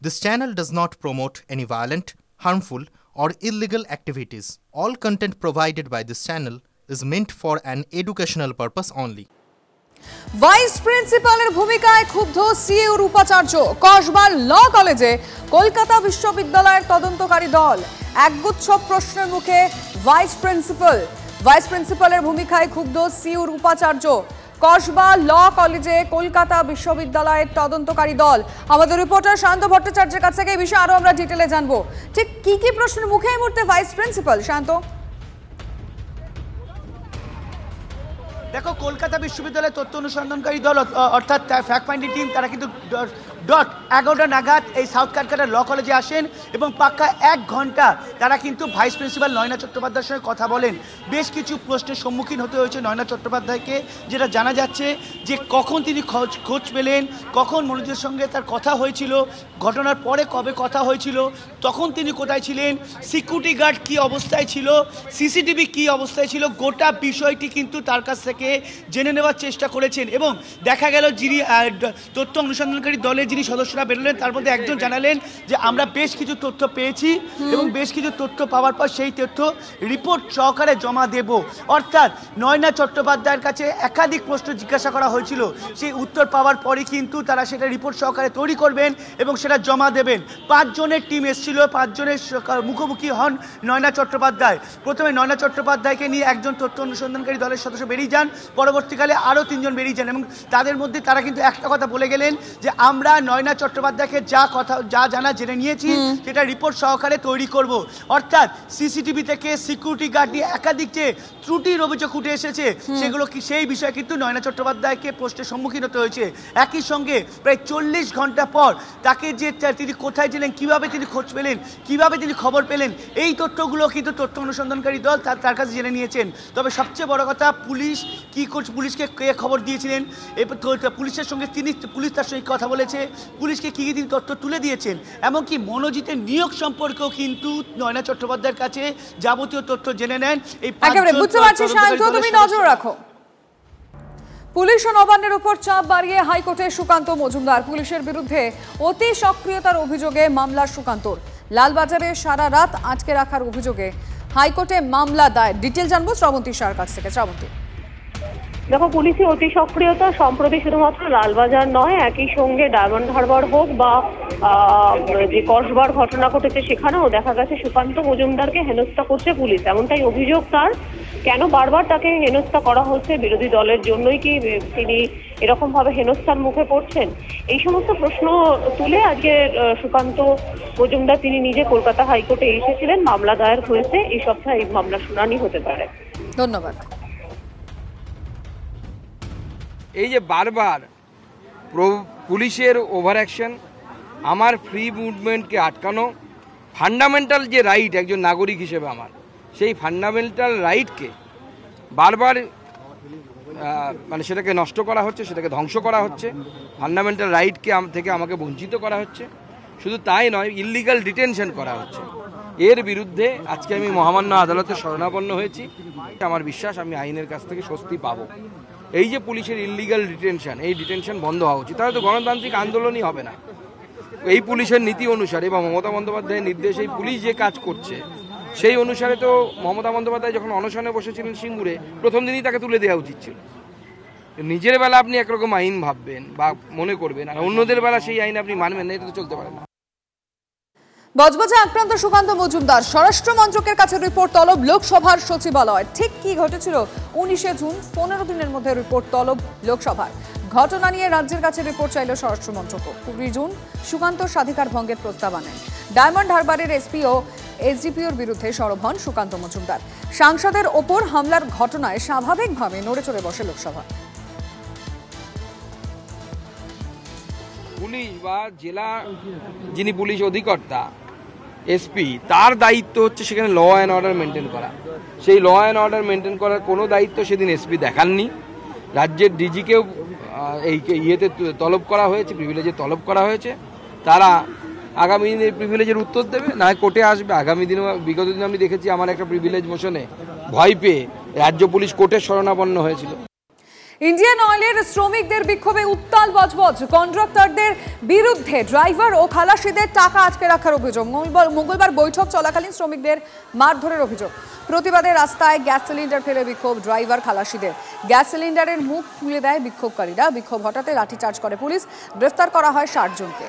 This channel does not promote any violent, harmful, or illegal activities. All content provided by this channel is meant for an educational purpose only. Vice প্রিন্সিপালের ভূমিকায় ক্ষুব্ধ সিইউর উপাচার্য। কসবার ল কলেজে কলকাতা বিশ্ববিদ্যালয়ের তদন্তকারী দল। একগুচ্ছ প্রশ্নের মুখে ভাইস প্রিন্সিপালের ভূমিকায় ক্ষুব্ধ সিইউর উপাচার্য। কসবা ল কলেজে কলকাতা বিশ্ববিদ্যালয়ের তদন্তকারী দল। আমাদের রিপোর্টার শান্ত ভট্টাচার্যের কাছ থেকে এই বিষয়ে আরো আমরা ডিটেলে জানবো। ঠিক কি প্রশ্নের মুখে এই মুহূর্তে ভাইস প্রিন্সিপাল? শান্ত, দেখো, কলকাতা বিশ্ববিদ্যালয়ের তথ্য অনুসন্ধানকারী দল অর্থাৎ ফ্যাক্ট ফাইন্ডিং টিম তারা কিন্তু 11টা নাগাদ এই সাউথ ক্যালকাটা ল কলেজে আসেন এবং পাক্কা 1 ঘন্টা তারা কিন্তু ভাইস প্রিন্সিপাল নয়না চট্টোপাধ্যায়ের সঙ্গে কথা বলেন। বেশ কিছু প্রশ্নের সম্মুখীন হতে হয়েছে নয়না চট্টোপাধ্যায়কে, যেটা জানা যাচ্ছে যে কখন তিনি খোঁজ পেলেন, কখন মনোজের সঙ্গে তার কথা হয়েছিল, ঘটনার পরে কবে কথা হয়েছিল, তখন তিনি কোথায় ছিলেন, সিকিউরিটি গার্ড কী অবস্থায় ছিল, সিসিটিভি কী অবস্থায় ছিল, গোটা বিষয়টি কিন্তু তার কাছ থেকে জেনে নেওয়ার চেষ্টা করেছেন। এবং দেখা গেল যিনি তথ্য অনুসন্ধানকারী দলের যিনি সদস্যরা বেরোলেন তার মধ্যে একজন জানালেন যে আমরা বেশ কিছু তথ্য পেয়েছি এবং বেশ কিছু তথ্য পাওয়ার পর সেই তথ্য রিপোর্ট সহকারে জমা দেব। অর্থাৎ নয়না চট্টোপাধ্যায়ের কাছে একাধিক প্রশ্ন জিজ্ঞাসা করা হয়েছিল, সেই উত্তর পাওয়ার পরই কিন্তু তারা সেটা রিপোর্ট সহকারে তৈরি করবেন এবং সেটা জমা দেবেন। 5 জনের টিম এসেছিল, 5 জনের মুখোমুখি হন নয়না চট্টোপাধ্যায়। প্রথমে নয়না চট্টোপাধ্যায়কে নিয়ে একজন তথ্য অনুসন্ধানকারী দলের সদস্য বেরিয়ে যান, পরবর্তীকালে আরও 3 জন বেরিয়ে যান এবং তাদের মধ্যে তারা কিন্তু একটা কথা বলে গেলেন যে আমরা নয়না চট্টোপাধ্যায়কে যা জানা জেনে নিয়েছি সেটা রিপোর্ট সহকারে তৈরি করব। অর্থাৎ সিসিটিভি থেকে সিকিউরিটি গার্ড নিয়ে একাধিক যে ত্রুটির অভিযোগ উঠে এসেছে সেগুলো কি সেই বিষয়ে কিন্তু নয়না চট্টোপাধ্যায়কে প্রশ্নের সম্মুখীন হতে হয়েছে। একই সঙ্গে প্রায় 40 ঘন্টা পর তাকে যে তিনি কোথায় ছিলেন, কীভাবে তিনি খোঁজ পেলেন, কীভাবে তিনি খবর পেলেন, এই তথ্যগুলো কিন্তু তথ্য অনুসন্ধানকারী দল তার কাছে জেনে নিয়েছেন। তবে সবচেয়ে বড় কথা, পুলিশকে কে খবর দিয়েছিলেন, পুলিশের সঙ্গে পুলিশ তার সঙ্গে কথা বলেছে, পুলিশকে কী তিনি তথ্য তুলে দিয়েছেন, এমনকি মনোজিতের নিয়োগ সম্পর্কেও কিন্তু নয়না চট্টোপাধ্যায়ের কাছে যাবতীয় তথ্য জেনে নেন। এই বুঝতে পারছি শান্ত, তুমি নজর রাখো। পুলিশ ও নবান্নের উপর চাপ বাড়িয়ে হাইকোর্টে সুকান্ত মজুমদার। পুলিশের বিরুদ্ধে অতি সক্রিয়তার অভিযোগে মামলা সুকান্তর। লালবাজারে সারা রাত আটকে রাখার অভিযোগে হাইকোর্টে মামলা দায়ের। ডিটেল জানবো শ্রাবন্তী শাহর কাছ থেকে। শ্রাবন্তী, দেখো, পুলিশের অতি সক্রিয়তা সম্প্রতি শুধুমাত্র লালবাজার নয়, একই সঙ্গে ডায়মন্ড হারবার হোক বা যে কসবার ঘটনা ঘটেছে সেখানেও দেখা গেছে সুকান্ত মজুমদারকে হেনস্থা করছে পুলিশ, এমনটাই অভিযোগ তার। কেন বারবার তাকে হেনস্থা করা হচ্ছে? বিরোধী দলের জন্যই কি তিনি এরকম ভাবে হেনস্থার মুখে পড়ছেন? এই সমস্ত প্রশ্ন তুলে আজকে সুকান্ত মজুমদার তিনি নিজে কলকাতা হাইকোর্টে এসেছিলেন। মামলা দায়ের হয়েছে, এই সপ্তাহে এই মামলা শুনানি হতে পারে। ধন্যবাদ। এই যে বারবার পুলিশের ওভার অ্যাকশন, আমার ফ্রি মুভমেন্টকে আটকানো, ফান্ডামেন্টাল যে রাইট একজন নাগরিক হিসেবে আমার, সেই ফান্ডামেন্টাল রাইটকে বারবার মানে সেটাকে নষ্ট করা হচ্ছে, সেটাকে ধ্বংস করা হচ্ছে, ফান্ডামেন্টাল রাইটকে থেকে আমাকে বঞ্চিত করা হচ্ছে। শুধু তাই নয়, ইললিগাল ডিটেনশন করা হচ্ছে। এর বিরুদ্ধে আজকে আমি মহামান্য আদালতে শরণাপন্ন হয়েছি। আমার বিশ্বাস আমি আইনের কাছ থেকে স্বস্তি পাবো। এই যে পুলিশের ইললিগাল ডিটেনশন, এই ডিটেনশন বন্ধ হওয়া উচিত, তাহলে তো গণতান্ত্রিক আন্দোলনই হবে না। এই পুলিশের নীতি অনুসারে বা মমতা বন্দ্যোপাধ্যায়ের নির্দেশে এই পুলিশ যে কাজ করছে সেই অনুসারে তো মমতা বন্দ্যোপাধ্যায় যখন অনশনে বসেছিলেন সিঙ্গুরে, প্রথম দিনই তাকে তুলে দেওয়া উচিত ছিল। নিজের বেলা আপনি একরকম আইন ভাববেন বা মনে করবেন, আর অন্যদের বেলা সেই আইন আপনি মানবেন না, এটা তো চলতে পারে না। বজবজে আক্রান্ত সুকান্ত মজুমদার। স্বরাষ্ট্র মন্ত্রকের কাছে রিপোর্ট তলব লোকসভার সচিবালয়। ঠিক কি ঘটেছিল 19শে জুন? 15 দিনের মধ্যে রিপোর্ট তলব লোকসভার। ঘটনা নিয়ে রাজ্যের কাছে রিপোর্ট চাইল স্বরাষ্ট্র মন্ত্রক। 20 জুন সুকান্ত স্বাধিকার ভঙ্গের প্রস্তাব আনেন। ডায়মন্ড হারবারের এসপি ও এসডিপিওর বিরুদ্ধে সরব হন সুকান্ত মজুমদার। সাংসদের ওপর হামলার ঘটনায় স্বাভাবিকভাবে নড়ে চড়ে বসে লোকসভা। পুলিশ বা জেলা যিনি পুলিশ অধিকর্তা এসপি, তার দায়িত্ব হচ্ছে সেখানে ল অ্যান্ড অর্ডার মেনটেন করা। সেই ল অ্যান্ড অর্ডার মেনটেন করার কোনো দায়িত্ব সেদিন এসপি দেখাননি। রাজ্যের ডিজিকেও এই ইয়েতে তলব করা হয়েছে, প্রিভিলেজে তলব করা হয়েছে। তারা আগামী দিনে প্রিভিলেজের উত্তর দেবে, না কোর্টে আসবে। আগামী দিনে বিগত দিনে আমি দেখেছি আমার একটা প্রিভিলেজ মোশনে ভয় পেয়ে রাজ্য পুলিশ কোর্টের শরণাপন্ন হয়েছিল। ইন্ডিয়ান অয়েলের শ্রমিকদের বিক্ষোভে উত্তাল বজবজ। কন্ট্রাক্টরদের বিরুদ্ধে ড্রাইভার ও খালাসিদের টাকা আটকে রাখার অভিযোগ। মঙ্গলবার বৈঠক চলাকালীন শ্রমিকদের মারধরের অভিযোগ। প্রতিবাদে রাস্তায় গ্যাস সিলিন্ডার ফেলে বিক্ষোভ ড্রাইভার খালাসিদের। গ্যাস সিলিন্ডারের মুখ খুলে দেয় বিক্ষোভকারীরা। বিক্ষোভ হঠাতে লাঠিচার্জ করে পুলিশ। গ্রেফতার করা হয় 60 জনকে।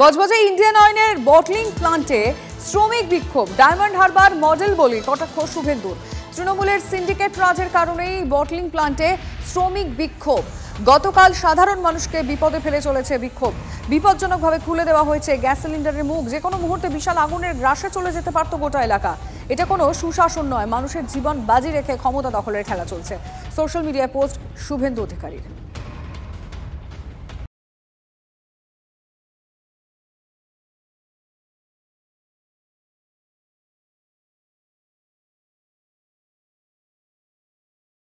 বজবজে ইন্ডিয়ান অয়েলের বটলিং প্লান্টে শ্রমিক বিক্ষোভ। ডায়মন্ড হারবার মডেল বলে কটাক্ষ শুভেন্দুর। তৃণমূলের সিন্ডিকেট রাজের কারণেই বটলিং প্লান্টে শ্রমিক বিক্ষোভ। গতকাল সাধারণ মানুষকে বিপদে ফেলে চলেছে বিক্ষোভ। বিপজ্জনকভাবে খুলে দেওয়া হয়েছে গ্যাস সিলিন্ডারের মুখ। যে কোনো মুহূর্তে বিশাল আগুনের গ্রাসে চলে যেতে পারত গোটা এলাকা। এটা কোনো সুশাসন নয়, মানুষের জীবন বাজি রেখে ক্ষমতা দখলের খেলা চলছে। সোশ্যাল মিডিয়ায় পোস্ট শুভেন্দু অধিকারীর।